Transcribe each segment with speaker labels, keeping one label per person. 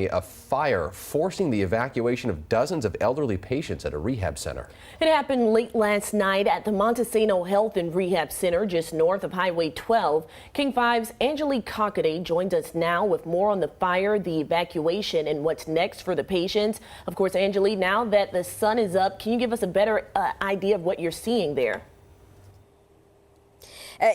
Speaker 1: A fire forcing the evacuation of dozens of elderly patients at a rehab center.
Speaker 2: It happened late last night at the Motesano Health and Rehab Center just north of Highway 12. King 5's Angelique Cockaday joins us now with more on the fire, the evacuation, and what's next for the patients. Of course, Angelique, now that the sun is up, can you give us a better idea of what you're seeing there?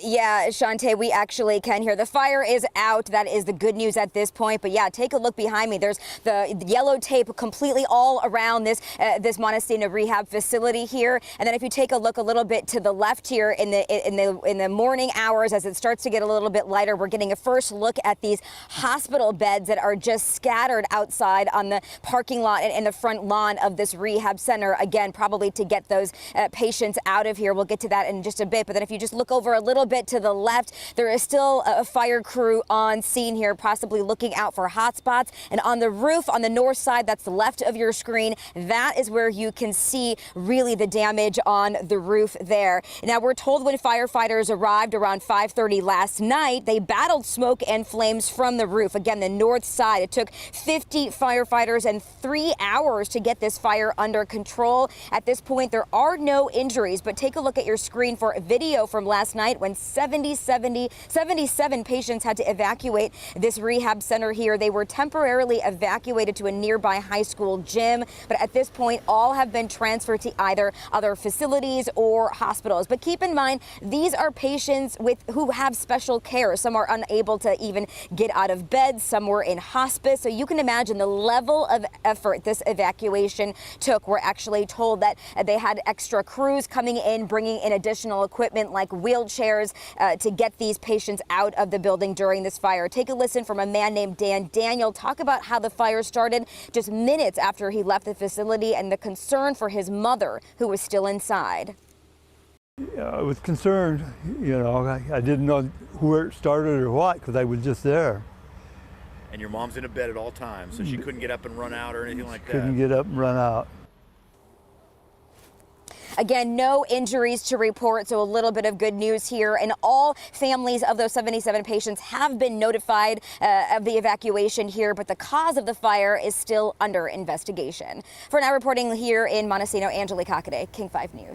Speaker 3: Yeah, Shantae, we actually can hear the fire is out. That is the good news at this point. But yeah, take a look behind me. There's the yellow tape completely all around this Motesano rehab facility here. And then if you take a look a little bit to the left here in the morning hours, as it starts to get a little bit lighter, we're getting a first look at these hospital beds that are just scattered outside on the parking lot and in the front lawn of this rehab center. Again, probably to get those patients out of here. We'll get to that in just a bit. But then if you just look over a little bit to the left, there is still a fire crew on scene here, possibly looking out for hot spots. And on the roof on the north side, that's the left of your screen, that is where you can see really the damage on the roof there. Now, we're told when firefighters arrived around 5:30 last night, they battled smoke and flames from the roof. Again, the north side. It took 50 firefighters and 3 hours to get this fire under control. At this point, there are no injuries, but take a look at your screen for a video from last night when 77 patients had to evacuate this rehab center here. They were temporarily evacuated to a nearby high school gym, but at this point, all have been transferred to either other facilities or hospitals. But keep in mind, these are patients who have special care. Some are unable to even get out of bed. Some were in hospice. So you can imagine the level of effort this evacuation took. We're actually told that they had extra crews coming in, bringing in additional equipment like wheelchairs to get these patients out of the building during this fire. Take a listen from a man named Daniel talk about how the fire started just minutes after he left the facility and the concern for his mother who was still inside.
Speaker 4: I was concerned, I didn't know where it started or what because I was just there.
Speaker 5: And your mom's in a bed at all times, so she couldn't get up and run out or anything like that?
Speaker 4: Couldn't get up and run out.
Speaker 3: Again, no injuries to report, so a little bit of good news here. And all families of those 77 patients have been notified of the evacuation here, but the cause of the fire is still under investigation. For now, reporting here in Motesano, Angelique Cockaday, King 5 News.